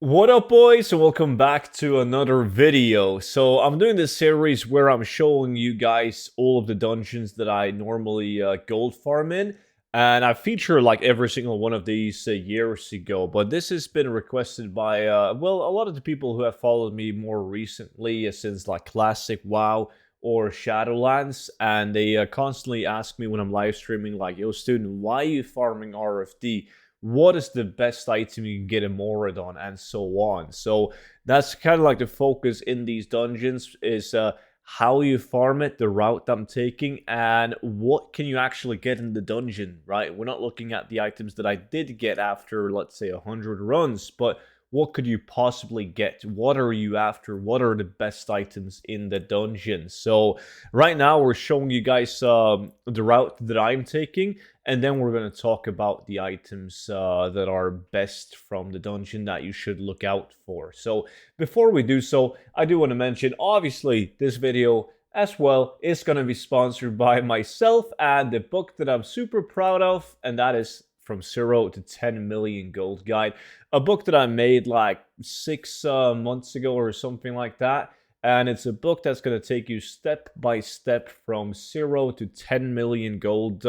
What up, boys, and welcome back to another video. So I'm doing this series where I'm showing you guys all of the dungeons that I normally gold farm in, and I featured like every single one of these years ago, but this has been requested by well, a lot of the people who have followed me more recently since like Classic WoW or Shadowlands, and they constantly ask me when I'm live streaming like, yo Studen, why are you farming RFD? What is the best item you can get a Moradon, and so on. So that's kind of like the focus in these dungeons is how you farm it, the route I'm taking, and what can you actually get in the dungeon, right? We're not looking at the items that I did get after, let's say, 100 runs, but what could you possibly get? What are you after? What are the best items in the dungeon? So right now we're showing you guys the route that I'm taking, and then we're going to talk about the items that are best from the dungeon that you should look out for. So before we do so, I do want to mention, obviously, this video as well is going to be sponsored by myself and the book that I'm super proud of, and that is From 0 to 10 Million Gold Guide. A book that I made like 6 months ago or something like that. And it's a book that's going to take you step by step from 0 to 10 million gold.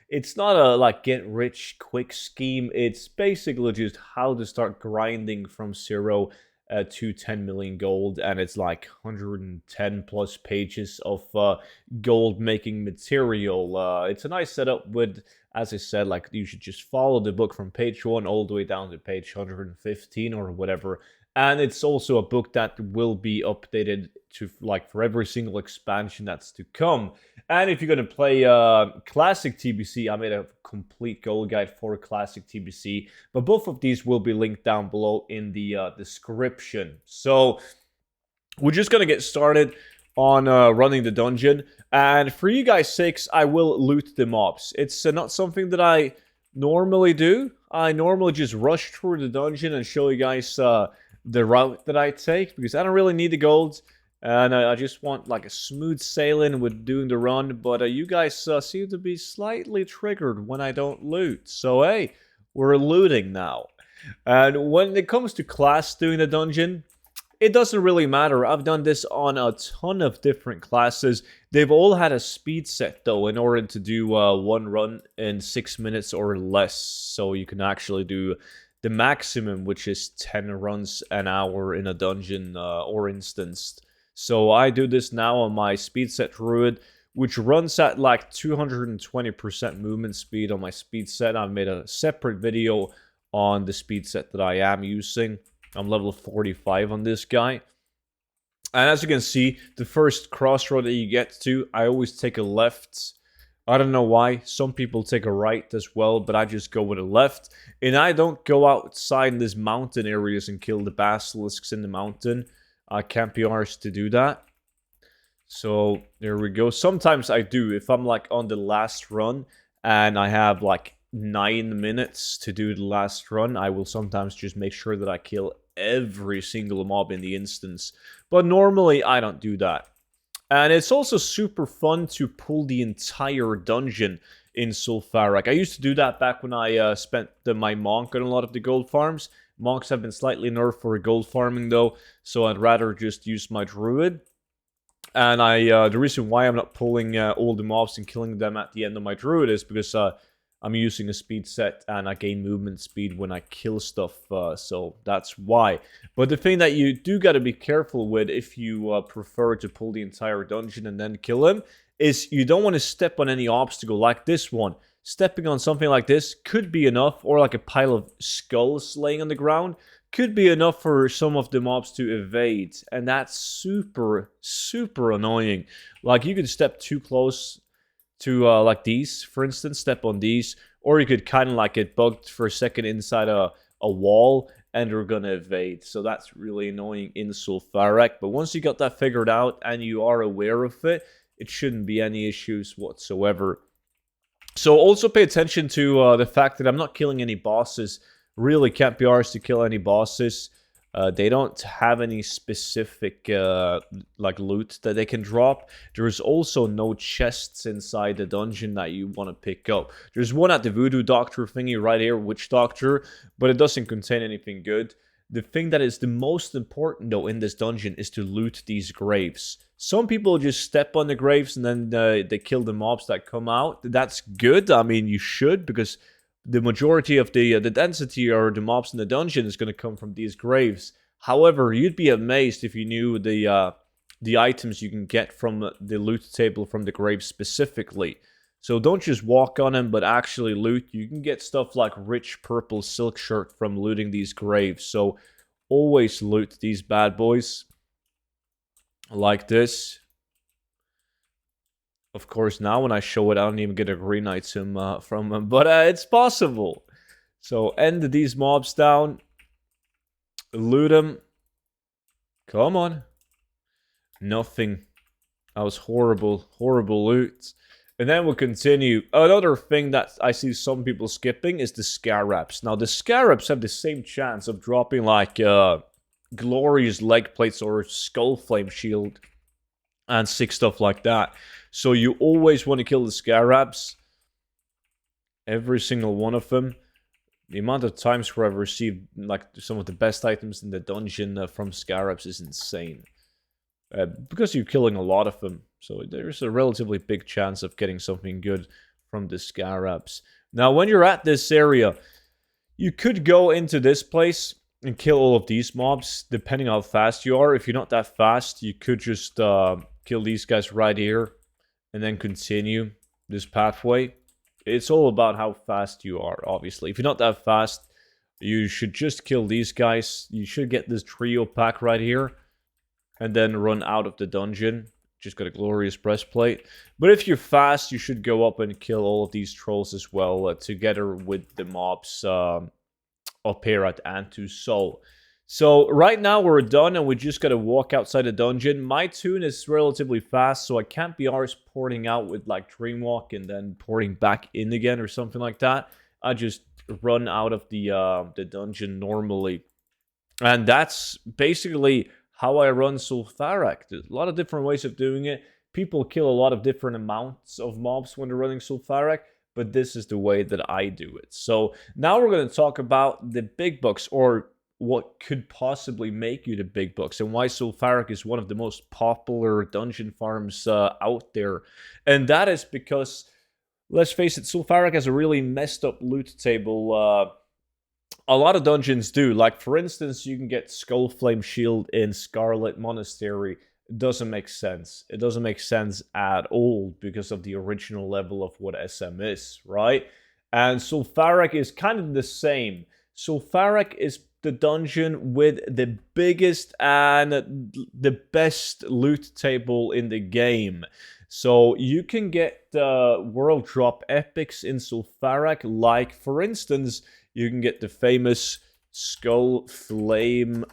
It's not a like get rich quick scheme. It's basically just how to start grinding from 0 to 10 million gold. And it's like 110 plus pages of gold making material. It's a nice setup with, as I said, like you should just follow the book from page 1 all the way down to page 115 or whatever. And it's also a book that will be updated to like for every single expansion that's to come. And if you're going to play Classic TBC, I made a complete gold guide for Classic TBC. But both of these will be linked down below in the description. So we're just going to get started on running the dungeon. And for you guys' sakes, I will loot the mobs. It's not something that I normally do. I normally just rush through the dungeon and show you guys the route that I take, because I don't really need the gold, and I just want like a smooth sailing with doing the run. But you guys seem to be slightly triggered when I don't loot, so hey, we're looting now. And when it comes to class doing the dungeon, it doesn't really matter. I've done this on a ton of different classes. They've all had a speed set though in order to do one run in 6 minutes or less, so you can actually do the maximum, which is 10 runs an hour in a dungeon or instance. So I do this now on my speed set Druid, which runs at like 220% movement speed on my speed set. I've made a separate video on the speed set that I am using. I'm level 45 on this guy. And as you can see, the first crossroad that you get to, I always take a left. I don't know why. Some people take a right as well, but I just go with a left. And I don't go outside in these mountain areas and kill the basilisks in the mountain. I can't be arsed to do that. So there we go. Sometimes I do. If I'm like on the last run and I have like 9 minutes to do the last run, I will sometimes just make sure that I kill every single mob in the instance. But normally I don't do that. And it's also super fun to pull the entire dungeon in Zul'Farrak. I used to do that back when I spent my monk on a lot of the gold farms. Monks have been slightly nerfed for gold farming though, so I'd rather just use my druid. And the reason why I'm not pulling all the mobs and killing them at the end of my druid is because I'm using a speed set and I gain movement speed when I kill stuff, so that's why. But the thing that you do got to be careful with if you prefer to pull the entire dungeon and then kill him is you don't want to step on any obstacle like this one. Stepping on something like this could be enough, or like a pile of skulls laying on the ground, could be enough for some of the mobs to evade. And that's super, super annoying. Like you could step too close to like these, for instance, step on these, or you could kind of like get bugged for a second inside a wall and you're gonna evade. So that's really annoying in Zul'Farrak. But once you got that figured out and you are aware of it, it shouldn't be any issues whatsoever. So also pay attention to the fact that I'm not killing any bosses. Really can't be arsed to kill any bosses. They don't have any specific like loot that they can drop. There's also no chests inside the dungeon that you want to pick up. There's one at the Voodoo Doctor thingy right here, Witch Doctor, but it doesn't contain anything good. The thing that is the most important though in this dungeon is to loot these graves. Some people just step on the graves and then they kill the mobs that come out. That's good. I mean, you should, because the majority of the density or the mobs in the dungeon is going to come from these graves. However, you'd be amazed if you knew the items you can get from the loot table from the graves specifically. So don't just walk on them, but actually loot. You can get stuff like rich purple silk shirt from looting these graves. So always loot these bad boys. Like this. Of course, now when I show it, I don't even get a green item from them. But it's possible. So end these mobs down. Loot them. Come on. Nothing. That was horrible. Horrible loot. And then we'll continue. Another thing that I see some people skipping is the scarabs. Now, the scarabs have the same chance of dropping like glorious leg plates or skull flame shield and sick stuff like that. So you always want to kill the scarabs. Every single one of them. The amount of times where I've received like some of the best items in the dungeon from scarabs is insane. Because you're killing a lot of them. So there's a relatively big chance of getting something good from the scarabs. Now, when you're at this area, you could go into this place and kill all of these mobs, depending how fast you are. If you're not that fast, you could just kill these guys right here and then continue this pathway. It's all about how fast you are, obviously. If you're not that fast, you should just kill these guys. You should get this trio pack right here and then run out of the dungeon. Just got a glorious breastplate. But if you're fast, you should go up and kill all of these trolls as well, together with the mobs up here at Antu Sol. So right now we're done and we just gotta walk outside the dungeon. My tune is relatively fast, so I can't be arsed porting out with like Dreamwalk and then porting back in again or something like that. I just run out of the dungeon normally. And that's basically how I run Zul'Farrak. There's a lot of different ways of doing it. People kill a lot of different amounts of mobs when they're running Zul'Farrak, but this is the way that I do it. So now we're going to talk about the big bucks, or what could possibly make you the big bucks, and why Zul'Farrak is one of the most popular dungeon farms out there. And that is because, let's face it, Zul'Farrak has a really messed up loot table. A lot of dungeons do. Like, for instance, you can get Skull Flame Shield in Scarlet Monastery. It doesn't make sense. It doesn't make sense at all because of the original level of what SM is, right? And Zul'Farrak is kind of the same. Zul'Farrak is the dungeon with the biggest and the best loot table in the game. So you can get world drop epics in Zul'Farrak, like, for instance, you can get the famous Skull Flame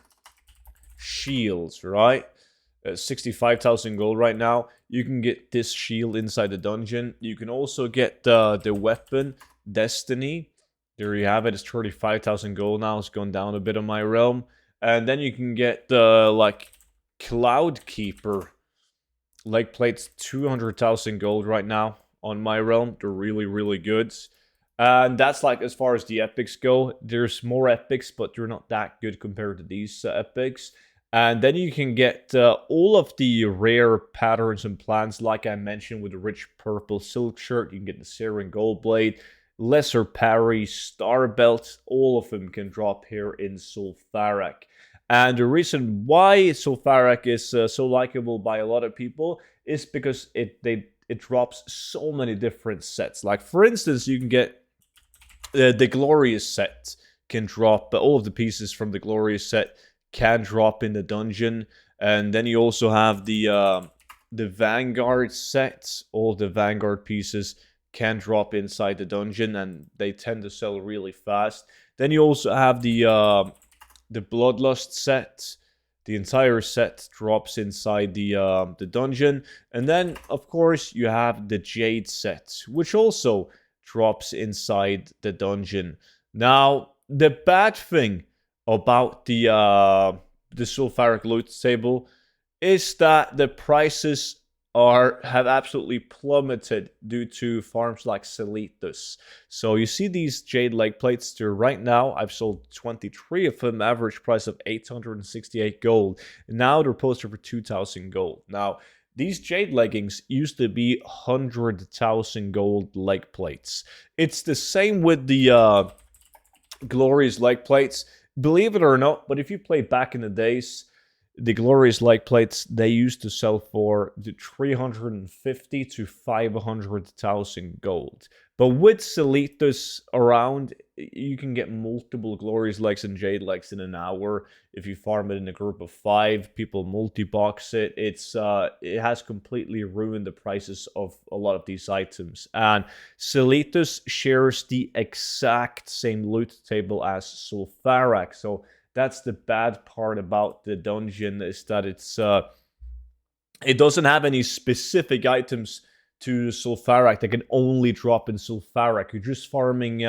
Shields, right? 65,000 gold right now. You can get this shield inside the dungeon. You can also get the weapon, Destiny. There you have it. It's 35,000 gold now. It's gone down a bit on my realm. And then you can get like Cloud Keeper. Leg plates, 200,000 gold right now on my realm. They're really, really good. And that's like as far as the epics go. There's more epics, but they're not that good compared to these epics. And then you can get all of the rare patterns and plans, like I mentioned, with the rich purple silk shirt. You can get the Syrian Gold Blade, Lesser Parry, Star Belt. All of them can drop here in Zul'Farrak. And the reason why Zul'Farrak is so likable by a lot of people is because it drops so many different sets. Like, for instance, you can get the Glorious set can drop. All of the pieces from the Glorious set can drop in the dungeon. And then you also have the Vanguard set. All the Vanguard pieces can drop inside the dungeon, and they tend to sell really fast. Then you also have the Bloodlust set. The entire set drops inside the dungeon. And then, of course, you have the Jade set, which also drops inside the dungeon. Now, the bad thing about the Zul'Farrak loot table is that the prices have absolutely plummeted due to farms like Selitus. So you see these jade leg plates here right now. I've sold 23 of them, average price of 868 gold. And now they're posted for 2,000 gold. Now, these jade leggings used to be 100,000 gold leg plates. It's the same with the glorious leg plates. Believe it or not, but if you play back in the days, the glorious leg plates, they used to sell for 350 to 500,000 gold. But with Selitus around, you can get multiple glorious legs and jade legs in an hour. If you farm it in a group of 5, people multi-box it. It has completely ruined the prices of a lot of these items. And Selitus shares the exact same loot table as Zul'Farrak. So that's the bad part about the dungeon, is that it doesn't have any specific items to Zul'Farrak that can only drop in Zul'Farrak. You're just farming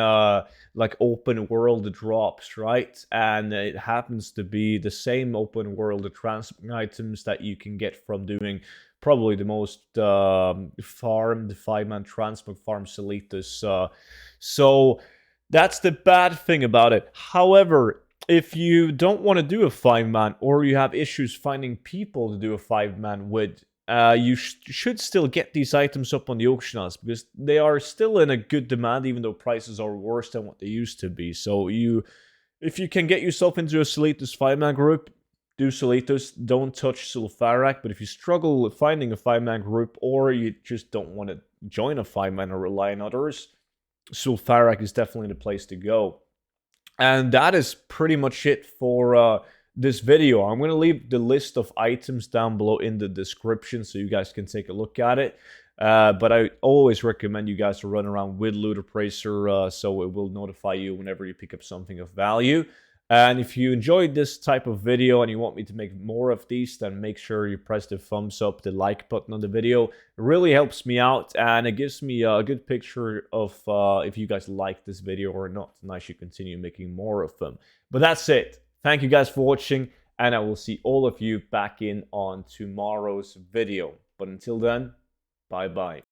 like open world drops, right? And it happens to be the same open world transmog items that you can get from doing probably the most farmed 5-man transmog farm Selitus. So that's the bad thing about it. However, if you don't want to do a 5-man, or you have issues finding people to do a 5-man with, you should still get these items up on the auction house, because they are still in a good demand, even though prices are worse than what they used to be. So if you can get yourself into a Selitus 5-man group, do Selitus. Don't touch Zul'Farrak. But if you struggle with finding a 5-man group, or you just don't want to join a 5-man or rely on others, Zul'Farrak is definitely the place to go. And that is pretty much it for this video. I'm going to leave the list of items down below in the description so you guys can take a look at it. But I always recommend you guys to run around with Loot Appraiser, so it will notify you whenever you pick up something of value. And if you enjoyed this type of video and you want me to make more of these, then make sure you press the thumbs up, the like button on the video. It really helps me out, and it gives me a good picture of if you guys like this video or not, and I should continue making more of them. But that's it. Thank you guys for watching, and I will see all of you back in on tomorrow's video. But until then, bye-bye.